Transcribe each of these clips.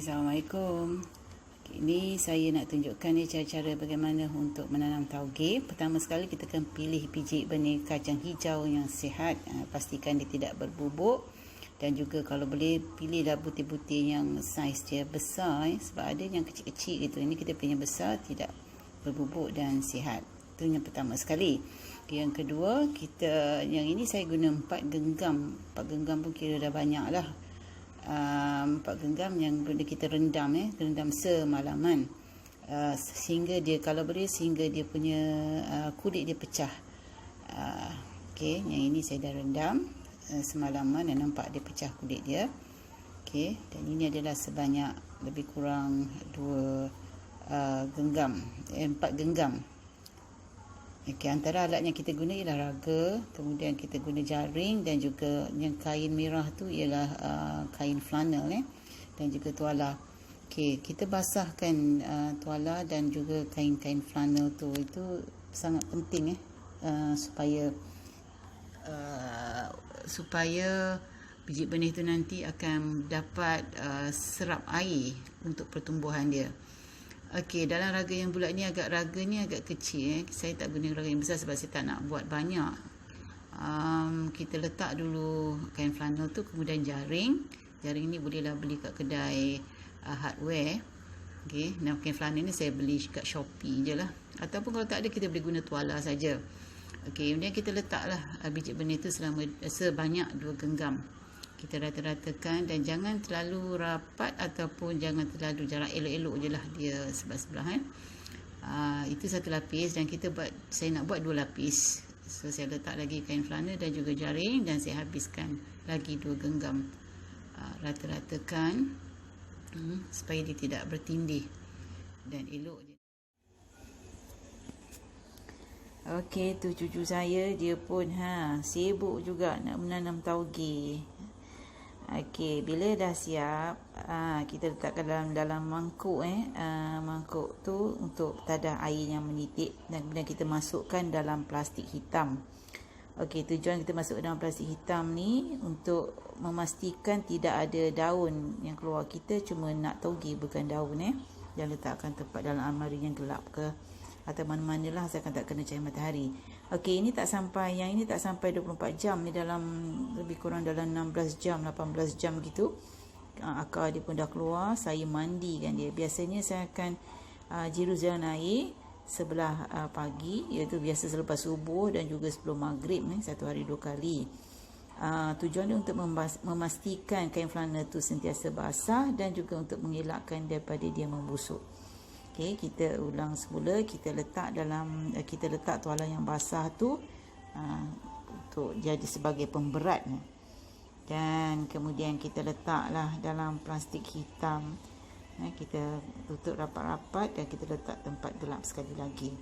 Assalamualaikum. Ini saya nak tunjukkan ni cara-cara bagaimana untuk menanam tauge. Pertama sekali kita akan pilih biji benih kacang hijau yang sihat. Pastikan dia tidak berbubuk. Dan juga kalau boleh pilihlah butir-butir yang saiz dia besar. Sebab ada yang kecil-kecil gitu. Ini kita pilih yang besar, tidak berbubuk dan sihat. Itu yang pertama sekali. Yang kedua, yang ini saya guna 4 genggam. 4 genggam pun kira dah banyak lah. 4 genggam yang boleh kita rendam rendam semalaman sehingga dia, kalau boleh sehingga dia punya kulit dia pecah. Okey, yang ini saya dah rendam semalaman dan nampak dia pecah kulit dia. Okey, dan ini adalah sebanyak lebih kurang 4 genggam. Okey, antara alat yang kita guna ialah raga, kemudian kita guna jaring, dan juga yang kain merah tu ialah kain flanel dan juga tuala. Okey, kita basahkan tuala dan juga kain-kain flanel tu, itu sangat penting supaya biji benih tu nanti akan dapat serap air untuk pertumbuhan dia. Okey, dalam raga yang bulat ni raga ni agak kecil. Saya tak guna raga yang besar sebab saya tak nak buat banyak. Kita letak dulu kain flanel tu, kemudian jaring. Jaring ni bolehlah beli kat kedai hardware. Okey, nah kain flanel ni saya beli kat Shopee je lah. Ataupun kalau tak ada, kita boleh guna tuala saja. Okey, kemudian kita letaklah biji benih tu sebanyak 2 genggam. Kita rata-ratakan dan jangan terlalu rapat ataupun jangan terlalu jarak, elok-elok je lah dia sebelah-sebelah itu satu lapis, dan saya nak buat 2 lapis. So saya letak lagi kain flanel dan juga jaring, dan saya habiskan lagi 2 genggam. Rata-ratakan supaya dia tidak bertindih dan elok je. Okey, tu cucu saya, dia pun sibuk juga nak menanam tauge. Okey, bila dah siap, kita letakkan dalam mangkuk mangkuk tu untuk tadah air yang menitik, dan kemudian kita masukkan dalam plastik hitam. Okey, tujuan kita masuk dalam plastik hitam ni untuk memastikan tidak ada daun yang keluar. Kita cuma nak tauge, bukan daun dan letakkan tempat dalam almari yang gelap ke atau mana-mana lah, asalkan tak kena cahaya matahari. Okey, yang ini tak sampai 24 jam, ni dalam lebih kurang dalam 16 jam, 18 jam gitu. Akar dia pun dah keluar. Saya mandikan dia. Biasanya saya akan jirus dengan air sebelah pagi, iaitu biasa selepas subuh dan juga sebelum maghrib, 1 hari 2 kali. Tujuan dia untuk memastikan kain flanel tu sentiasa basah dan juga untuk mengelakkan daripada dia membusuk. Okey, kita ulang semula. Kita letak tuala yang basah tu untuk jadi sebagai pemberat, dan kemudian kita letaklah dalam plastik hitam. Kita tutup rapat-rapat dan kita letak tempat gelap sekali lagi.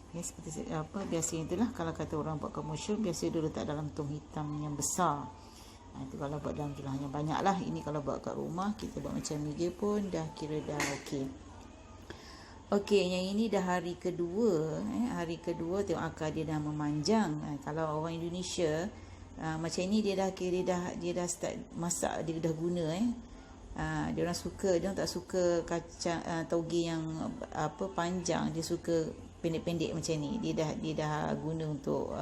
Seperti biasanya itulah, kalau kata orang buat komersial, biasa dia letak dalam tong hitam yang besar. Itu kalau buat dalam jumlah yang banyak lah. Ini kalau buat kat rumah, kita buat macam ni je pun dah kira dah okey. Okey, yang ini dah hari kedua. Hari kedua tengok akar dia dah memanjang. Kalau orang Indonesia macam ni, dia dah start masak, dia dah guna dia orang suka, dia orang tak suka kacang tauge yang panjang, dia suka pendek-pendek macam ni. Dia dah guna untuk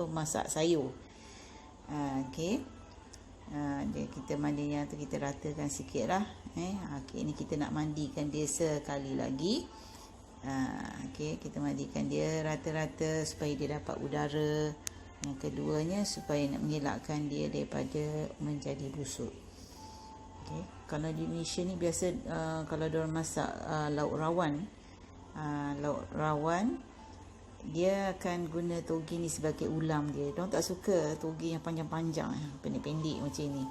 masak sayur. Okey. Kita mandinya tu, kita ratakan sikit lah. Okey, ni kita nak mandikan dia sekali lagi. Okey, kita mandikan dia rata-rata supaya dia dapat udara. Yang keduanya supaya nak mengelakkan dia daripada menjadi busuk. Okey, kalau di Malaysia ni biasa kalau diorang masak lauk rawan, dia akan guna tauge ni sebagai ulam dia. Diorang tak suka tauge yang panjang-panjang, pendek-pendek macam ni.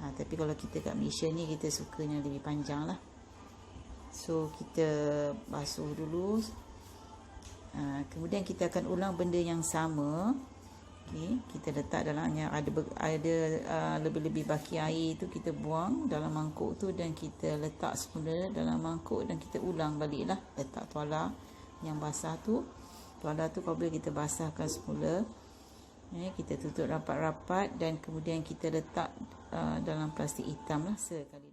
Tapi kalau kita kat Malaysia ni, kita sukanya lebih panjang lah. So kita basuh dulu. Kemudian kita akan ulang benda yang sama. Okay, kita letak dalam yang ada lebih-lebih baki air tu, kita buang dalam mangkuk tu, dan kita letak semula dalam mangkuk, dan kita ulang balik lah. Letak tuala yang basah tu. Tuala tu kalau boleh kita basahkan semula. Kita tutup rapat-rapat dan kemudian kita letak dalam plastik hitam lah sekali lagi.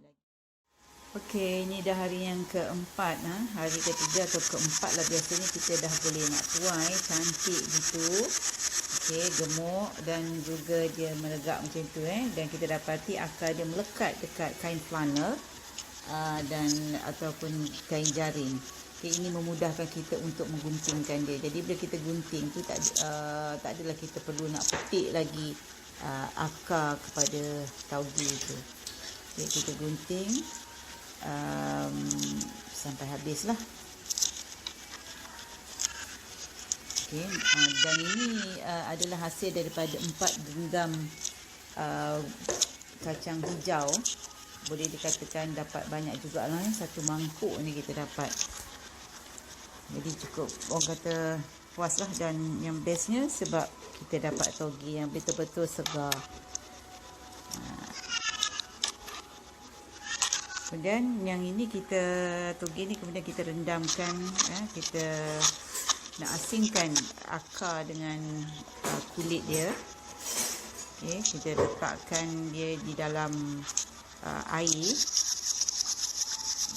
Okey, ini dah hari yang keempat. Hari ketiga atau keempat lah biasanya kita dah boleh nak tuai. Cantik gitu. Okey, gemuk dan juga dia melegak macam tu. Dan kita dapati akar dia melekat dekat kain flanel dan ataupun kain jaring. Okay, ini memudahkan kita untuk mengguntingkan dia. Jadi bila kita gunting tu tak adalah kita perlu nak petik lagi akar kepada tauge tu. Okay, kita gunting sampai habis lah. Okay, dan ini adalah hasil daripada 4 genggam kacang hijau. Boleh dikatakan dapat banyak jugalah, satu mangkuk ni kita dapat. Jadi cukup orang kata puas lah, dan yang bestnya sebab kita dapat toge yang betul-betul segar. Kemudian yang ini toge ni kemudian kita rendamkan, kita nak asingkan akar dengan kulit dia. Okay, kita letakkan dia di dalam air,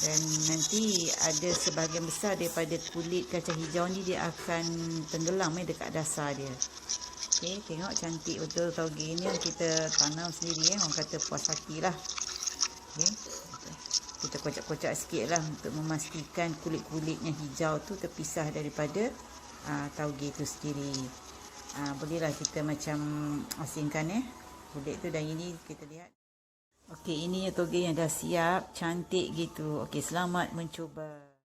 dan nanti ada sebahagian besar daripada kulit kacang hijau ni dia akan tenggelam dekat dasar dia. Okay, tengok cantik betul toge ni yang kita tanam sendiri, orang kata puas hati lah. Okay, kita kocak-kocak sikit lah untuk memastikan kulit-kulitnya hijau tu terpisah daripada tauge tu sendiri. Bolehlah kita macam asingkan kulit tu, dan ini kita lihat. Okey, ini toge yang dah siap, cantik gitu. Okey, selamat mencuba.